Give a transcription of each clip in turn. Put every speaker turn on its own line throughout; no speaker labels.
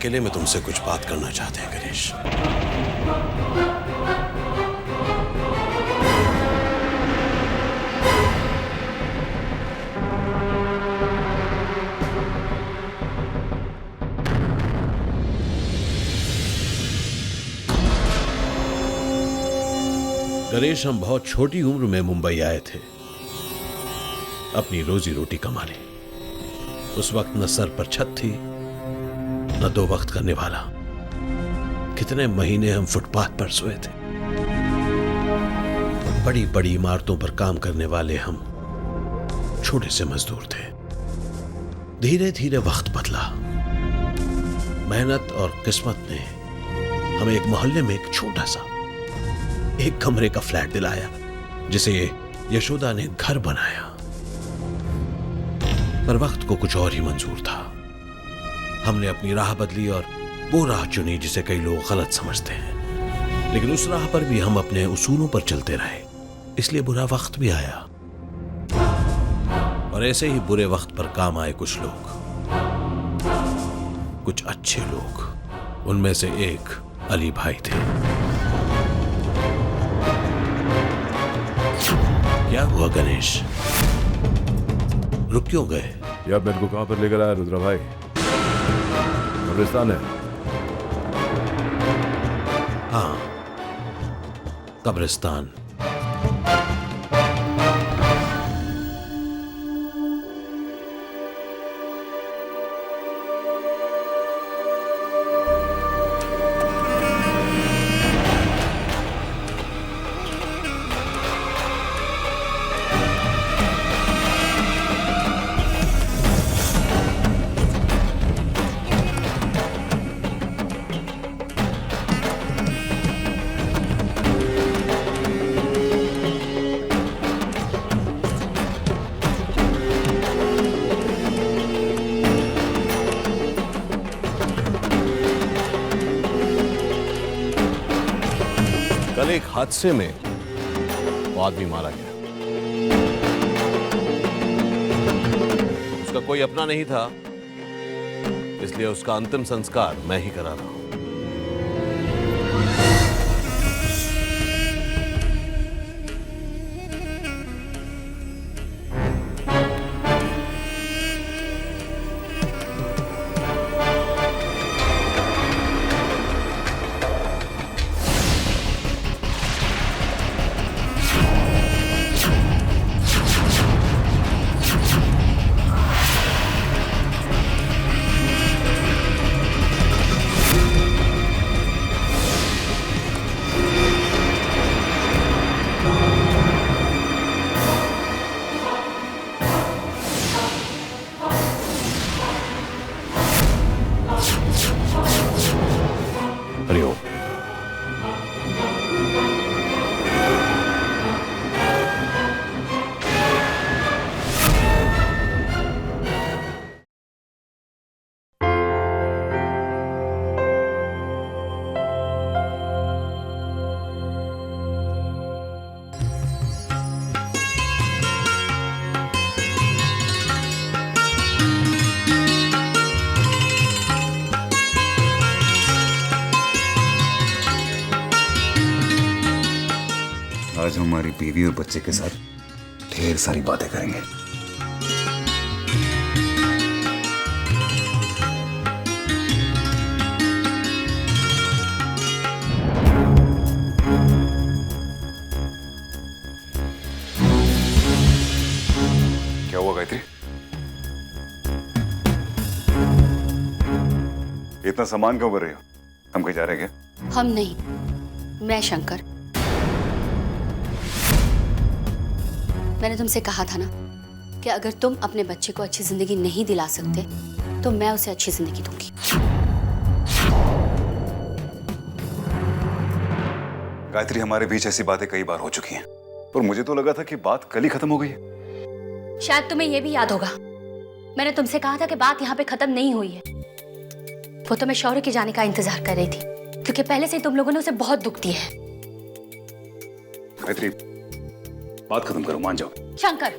अकेले में तुमसे कुछ बात करना चाहते हैं गणेश। गणेश, हम बहुत छोटी उम्र में मुंबई आए थे अपनी रोजी रोटी कमाने। उस वक्त न सर पर छत थी न दो वक्त करने वाला। कितने महीने हम फुटपाथ पर सोए थे। बड़ी बड़ी इमारतों पर काम करने वाले हम छोटे से मजदूर थे। धीरे धीरे वक्त बदला। मेहनत और किस्मत ने हमें एक मोहल्ले में एक छोटा सा एक कमरे का फ्लैट दिलाया, जिसे यशोदा ने घर बनाया। पर वक्त को कुछ और ही मंजूर था। हमने अपनी राह बदली और वो राह चुनी जिसे कई लोग गलत समझते हैं। लेकिन उस राह पर भी हम अपने उसूलों पर चलते रहे, इसलिए बुरा वक्त भी आया। और ऐसे ही बुरे वक्त पर काम आए कुछ लोग, कुछ अच्छे लोग। उनमें से एक अली भाई थे। क्या हुआ गणेश, रुक क्यों गए?
या मेरे को कहां पर लेकर आया रुद्रा भाई? कब्रिस्तान है।
हाँ, कब्रिस्तान।
कल एक हादसे में वो आदमी मारा गया। उसका कोई अपना नहीं था, इसलिए उसका अंतिम संस्कार मैं ही करा रहा हूं।
हरिओम।
आज हम हमारी बीवी और बच्चे के साथ ढेर सारी बातें करेंगे। क्या हुआ गायत्री? इतना सामान क्यों कर रही हो? हम कहीं जा रहे हैं क्या?
हम नहीं, मैं शंकर। मैंने तुमसे कहा था ना कि अगर तुम अपने बच्चे को अच्छी जिंदगी नहीं दिला सकते तो मैं उसे अच्छी जिंदगी दूंगी।
गायत्री, हमारे बीच ऐसी बातें कई बार हो चुकी हैं और मुझे तो लगा था कि बात कल ही खत्म हो गई है।
शायद तुम्हें यह भी याद होगा, मैंने तुमसे कहा था कि बात यहाँ पे खत्म नहीं हुई है। वो तो मैं शौर्य के जाने का इंतजार कर रही थी, क्योंकि पहले से ही तुम लोगों ने उसे बहुत दुख दिया है।
गायत्री, बात खत्म करो, मान जाओ।
शंकर,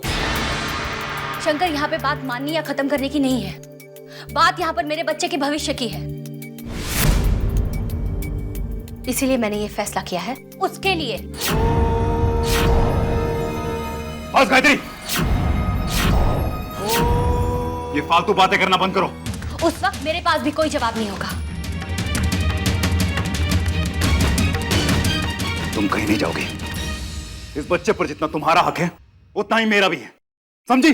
शंकर, यहाँ पे बात माननी या खत्म करने की नहीं है। बात यहाँ पर मेरे बच्चे के भविष्य की है। इसीलिए मैंने ये फैसला किया है उसके लिए।
बस गायत्री, ये फालतू बातें करना बंद करो।
उस वक्त मेरे पास भी कोई जवाब नहीं होगा।
तुम कहीं नहीं जाओगी। इस बच्चे पर जितना तुम्हारा हक है उतना ही मेरा भी है, समझी?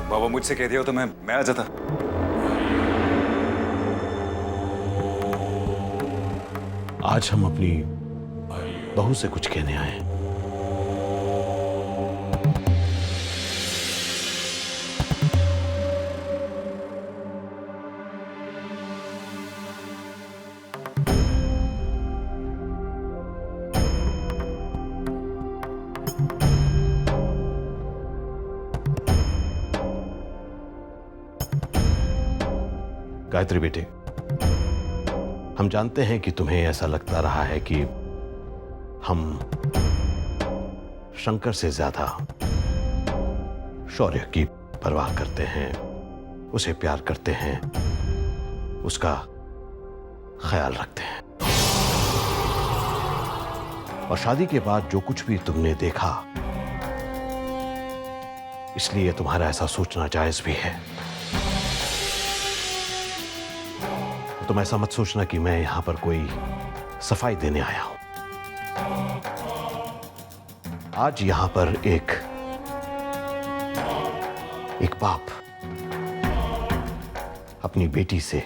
बाबा मुझसे कह दिया तो मैं आ जाता।
आज हम अपनी बहू से कुछ कहने आए हैं। गायत्री बेटे, हम जानते हैं कि तुम्हें ऐसा लगता रहा है कि हम शंकर से ज्यादा शौर्य की परवाह करते हैं, उसे प्यार करते हैं, उसका ख्याल रखते हैं। और शादी के बाद जो कुछ भी तुमने देखा, इसलिए तुम्हारा ऐसा सोचना जायज भी है। तुम ऐसा मत सोचना कि मैं यहां पर कोई सफाई देने आया हूं। आज यहां पर एक बाप अपनी बेटी से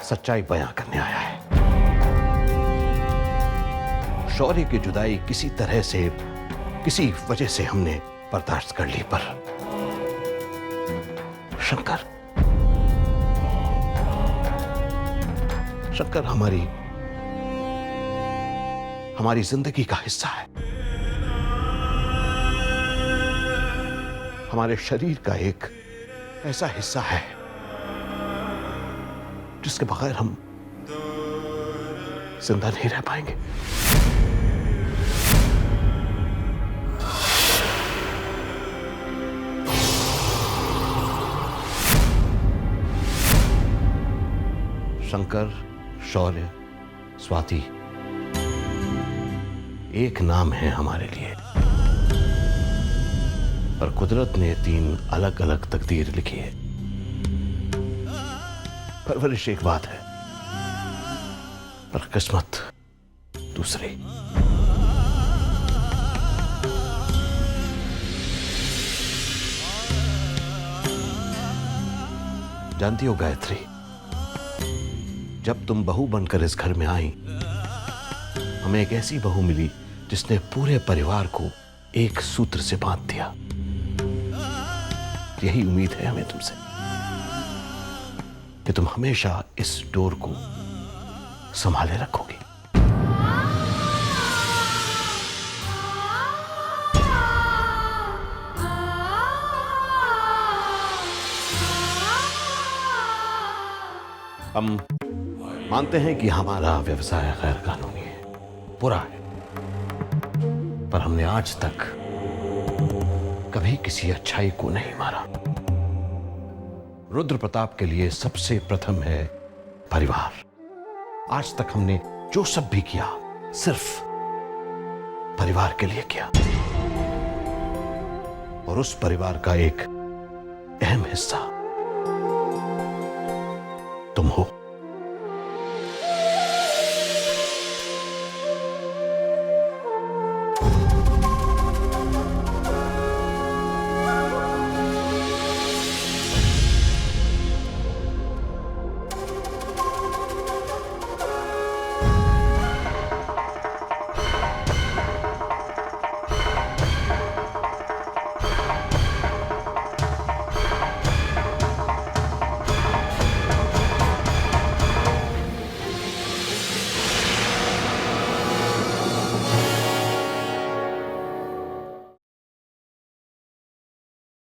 सच्चाई बयां करने आया है। शौर्य की जुदाई किसी तरह से, किसी वजह से हमने बर्दाश्त कर ली, पर शंकर हमारी जिंदगी का हिस्सा है, हमारे शरीर का एक ऐसा हिस्सा है जिसके बगैर हम जिंदा नहीं रह पाएंगे। शंकर, शौर्य, स्वाति एक नाम है हमारे लिए, पर कुदरत ने 3 अलग अलग तकदीर लिखी है। परवरिश एक बात है, पर किस्मत दूसरी। जानती हो गायत्री, जब तुम बहू बनकर इस घर में आई, हमें एक ऐसी बहू मिली जिसने पूरे परिवार को एक सूत्र से बांध दिया। यही उम्मीद है हमें तुमसे कि तुम हमेशा इस डोर को संभाले रखोगी। हम मानते हैं कि हमारा व्यवसाय गैर कानूनी है, बुरा है, पर हमने आज तक कभी किसी अच्छाई को नहीं मारा। रुद्र प्रताप के लिए सबसे प्रथम है परिवार। आज तक हमने जो सब भी किया, सिर्फ परिवार के लिए किया, और उस परिवार का एक अहम हिस्सा तुम हो।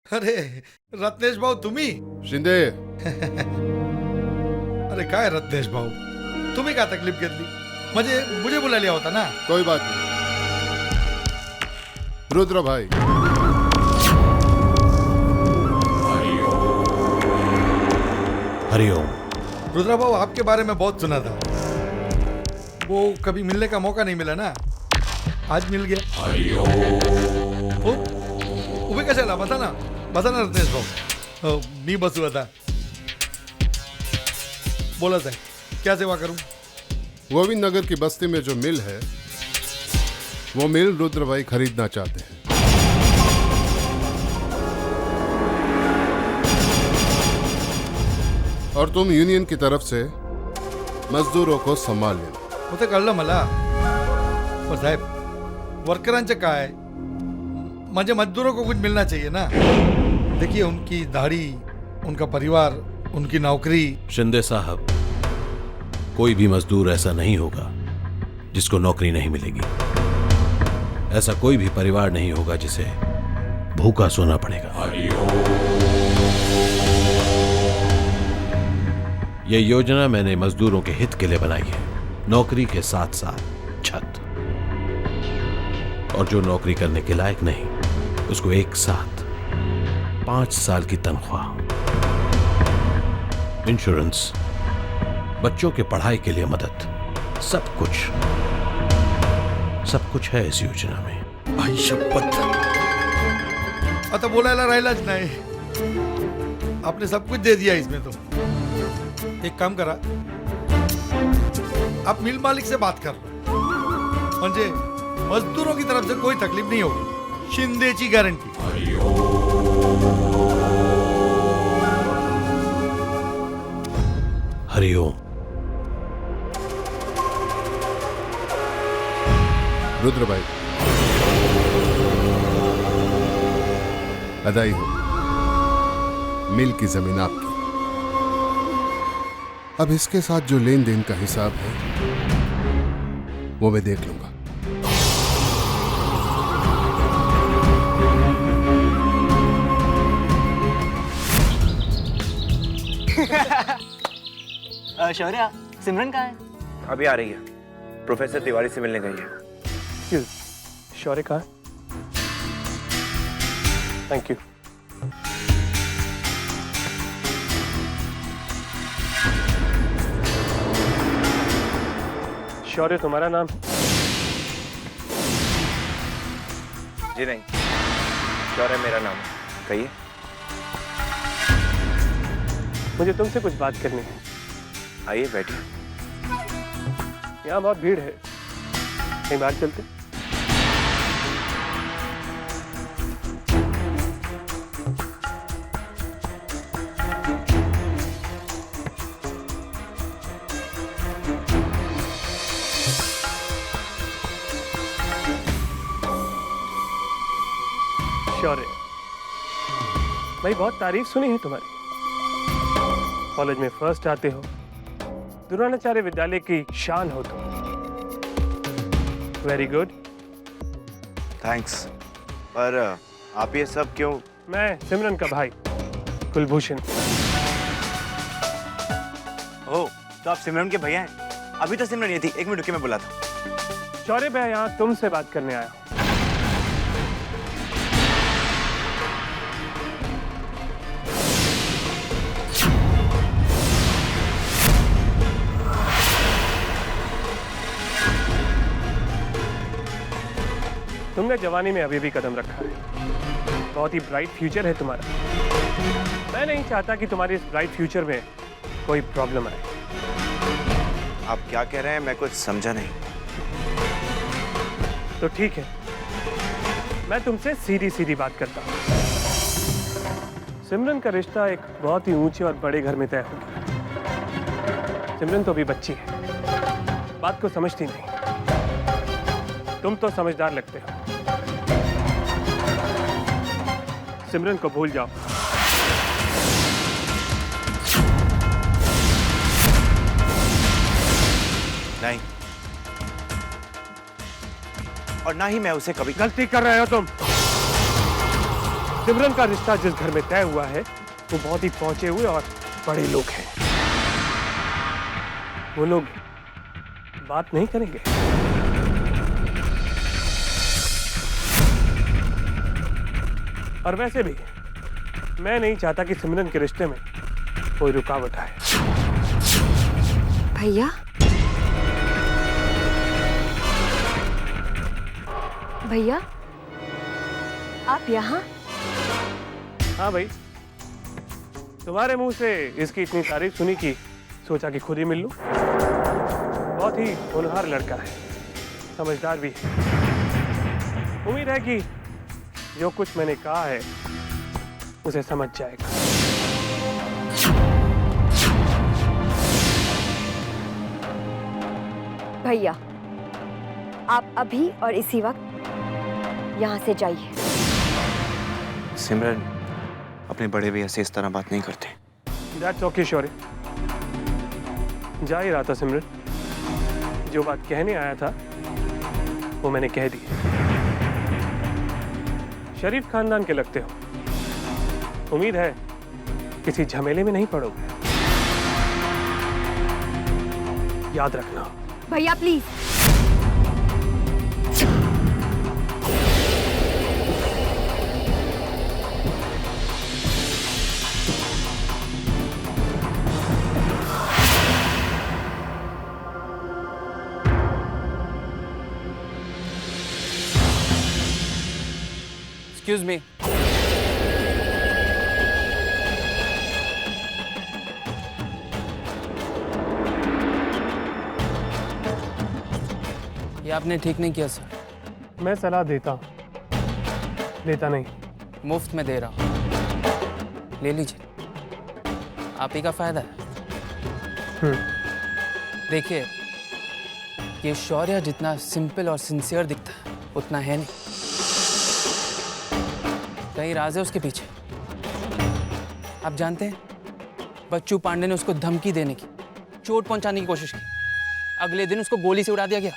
अरे रत्नेश भाऊ, तुम्ही?
शिंदे,
अरे काय रत्नेश भाऊ, तुम्ही का तकलीफ घेतली? म्हणजे मुझे बुलाया होता ना?
कोई बात नहीं। रुद्र भाई,
हरिओम।
रुद्रा बाबू आपके बारे में बहुत सुना था, वो कभी मिलने का मौका नहीं मिला ना, आज मिल गया। उभे कशाला, बता ना रत्नेश भाऊ। मी बसू आता, बोला साहेब क्या सेवा करूं?
गोविंद नगर की बस्ती में जो मिल है वो मिल रुद्र भाई खरीदना चाहते हैं। और तुम यूनियन की तरफ से मजदूरों को संभाल लेना।
वो तो कळलं मला, पर साहेब वर्करांचे काय, मुझे मजदूरों को कुछ मिलना चाहिए ना। देखिए उनकी दाढ़ी, उनका परिवार, उनकी नौकरी।
शिंदे साहब, कोई भी मजदूर ऐसा नहीं होगा जिसको नौकरी नहीं मिलेगी। ऐसा कोई भी परिवार नहीं होगा जिसे भूखा सोना पड़ेगा। ये योजना मैंने मजदूरों के हित के लिए बनाई है। नौकरी के साथ साथ छत, और जो नौकरी करने के लायक नहीं उसको एक साथ 5 साल की तनख्वाह, इंश्योरेंस, बच्चों के पढ़ाई के लिए मदद, सब कुछ है इस योजना में।
आई शपथ, आता बोलायला राहिलाच नाही, आपने सब कुछ दे दिया इसमें। तो एक काम करा, आप मिल मालिक से बात कर लो, म्हणजे मजदूरों की तरफ से कोई तकलीफ नहीं होगी, शिंदे की गारंटी।
हरिओम।
रुद्र भाई, बधाई हो, मिल की जमीन आपकी। अब इसके साथ जो लेन देन का हिसाब है वो मैं देख लूंगा।
शौर्या, सिमरन कहाँ है?
अभी आ रही है, प्रोफेसर तिवारी से मिलने गई है।
शौर्य कहाँ है? Thank you. शौर्य तुम्हारा नाम?
जी नहीं, शौर्य मेरा नाम है। कहिए।
मुझे तुमसे कुछ बात करनी है।
आइए बैठिए।
यहाँ बहुत भीड़ है, कहीं बाहर चलते? शौर्य, भाई बहुत तारीफ सुनी है तुम्हारी। कॉलेज में फर्स्ट आते हो, द्रोणाचार्य विद्यालय की शान हो तुम। Very good.
थैंक्स। पर आप ये सब क्यों?
मैं सिमरन का भाई कुलभूषण।
ओह, तो आप सिमरन के भैया हैं? अभी तो सिमरन ये थी, 1 मिनट रुकिए, मैं बुलाता हूँ।
शौर्य, मैं यहाँ तुमसे बात करने आया हूँ। तुमने जवानी में अभी भी कदम रखा है, बहुत ही ब्राइट फ्यूचर है तुम्हारा। मैं नहीं चाहता कि तुम्हारे इस ब्राइट फ्यूचर में कोई प्रॉब्लम आए।
आप क्या कह रहे हैं, मैं कुछ समझा नहीं।
तो ठीक है, मैं तुमसे सीधी सीधी बात करता हूँ। सिमरन का रिश्ता एक बहुत ही ऊंचे और बड़े घर में तय हो गया। सिमरन तो अभी बच्ची है, बात को समझती नहीं। तुम तो समझदार लगते हो। सिमरन को भूल जाओ।
नहीं, और ना ही मैं उसे कभी।
गलती कर रहे हो तुम। सिमरन का रिश्ता जिस घर में तय हुआ है वो बहुत ही पहुंचे हुए और बड़े लोग हैं। वो लोग बात नहीं करेंगे। और वैसे भी मैं नहीं चाहता कि सिमरन के रिश्ते में कोई रुकावट आए।
भैया, भैया आप यहाँ?
हाँ भाई, तुम्हारे मुंह से इसकी इतनी तारीफ सुनी कि सोचा कि खुद ही मिल लूं। बहुत ही होनहार लड़का है, समझदार भी है। उम्मीद है कि जो कुछ मैंने कहा है उसे समझ जाएगा।
भैया आप अभी और इसी वक्त यहाँ से जाइए।
सिमरन अपने बड़े भैया से इस तरह बात नहीं करते।
That's okay, शौर्य। जा ही रहा था सिमरन, जो बात कहने आया था वो मैंने कह दी। शरीफ खानदान के लगते हो, उम्मीद है किसी झमेले में नहीं पड़ोगे। याद रखना।
भैया प्लीज।
Excuse me. ये आपने ठीक नहीं किया सर।
मैं सलाह देता हूँ, देता नहीं।
मुफ्त में दे रहा हूँ, ले लीजिए, आप ही का फायदा है। देखिए, ये शौर्य जितना सिंपल और सिंसियर दिखता है उतना है नहीं। कई राज है उसके पीछे। आप जानते हैं, बच्चू पांडे ने उसको धमकी देने की, चोट पहुंचाने की कोशिश की। अगले दिन उसको गोली से उड़ा दिया गया।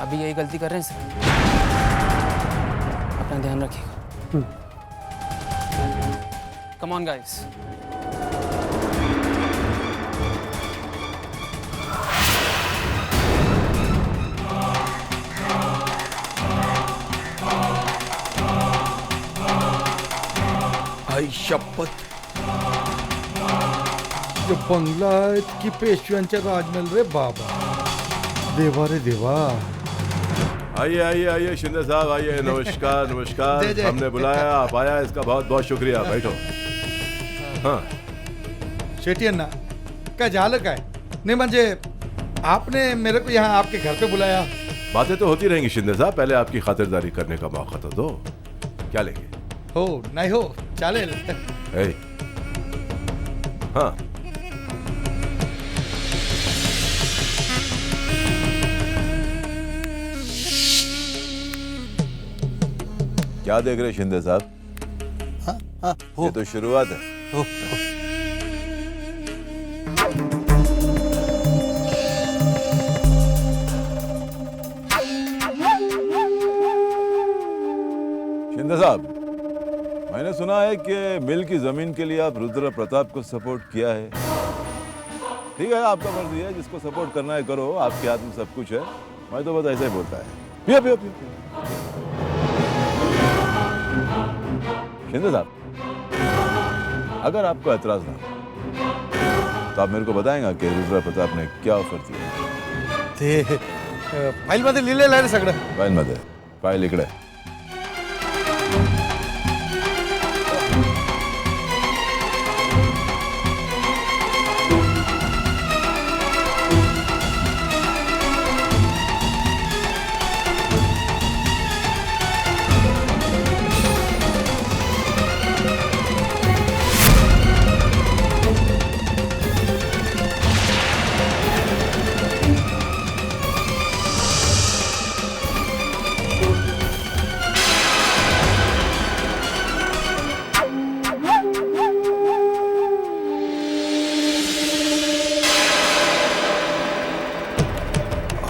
अभी यही गलती कर रहे हैं सर, अपना ध्यान रखिएगा। Come on guys.
आई शपथ, जो बंगला इतकी पेशव्यांच्या राजमहल रे बाबा, देवा रे देवा।
आइए आइए आइए शिंदे साहब, आइए। नमस्कार नमस्कार।
जय जय।
हमने बुलाया, आप आया, इसका बहुत बहुत शुक्रिया। बैठो। हाँ
शेट्टी अन्ना, काय झालं काय? नहीं म्हणजे आपने मेरे को यहाँ आपके घर पे बुलाया।
बातें तो होती रहेंगी शिंदे साहब, पहले आपकी खातिरदारी करने का मौका तो दो। क्या लेंगे?
हो नहीं हो चालेल।
ए, हाँ क्या देख रहे शिंदे साहब? ये तो शुरुआत है। शिंदे साहब, मैंने सुना है कि मिल की जमीन के लिए आप रुद्र प्रताप को सपोर्ट किया है। ठीक है, आपका मर्जी है, जिसको सपोर्ट करना है करो, आपके हाथ में सब कुछ है। मैं तो बस ऐसा ही बोलता है। पियो पियो पियो। शिंदे साहब, अगर आपको एतराज ना तो आप मेरे को बताएंगे कि रुद्र प्रताप ने क्या ऑफर दिया?
ते फाईल मध्ये लिहिलेलं आहे रे सगळं।
फाईल मध्ये, फाईल इकडे।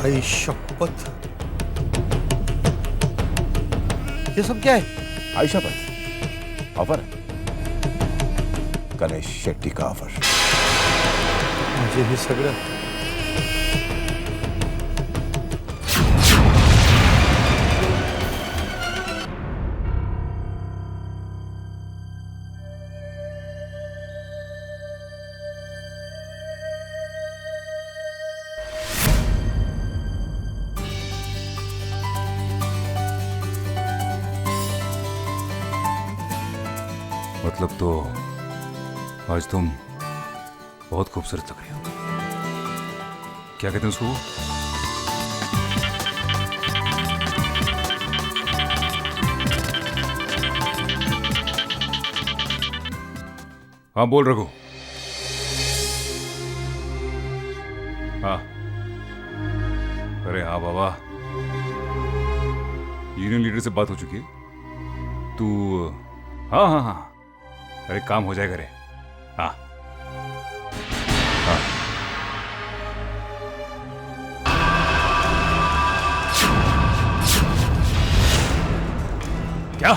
आई शपथ, ये सब क्या है?
आयशा पर ऑफर है, गणेश शेट्टी का ऑफर।
मुझे हे सगळं
मतलब तो आज तुम बहुत खूबसूरत लग रही हो। क्या कहते हैं उसको? हाँ बोल रघु। हाँ अरे हाँ बाबा, यूनियन लीडर से बात हो चुकी है। तू हाँ हाँ हाँ, अरे काम हो जाएगा रे। हाँ हाँ क्या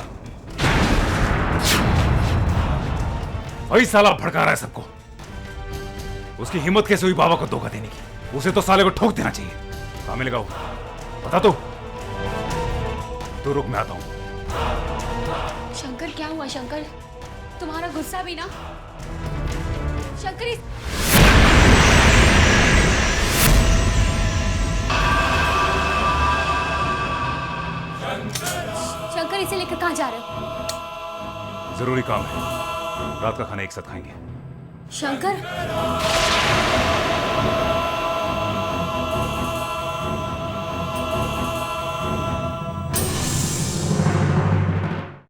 वही साला भड़का रहा है सबको। उसकी हिम्मत कैसे हुई बाबा को धोखा देने की? उसे तो साले को ठोक देना चाहिए। कहाँ मिलेगा वो? बता तो रुक मैं आता हूं।
शंकर क्या हुआ शंकर? तुम्हारा गुस्सा भी ना। शंकर शंकर इसे लेकर कहाँ जा रहे हो?
जरूरी काम है, रात का खाना एक साथ खाएंगे।
शंकर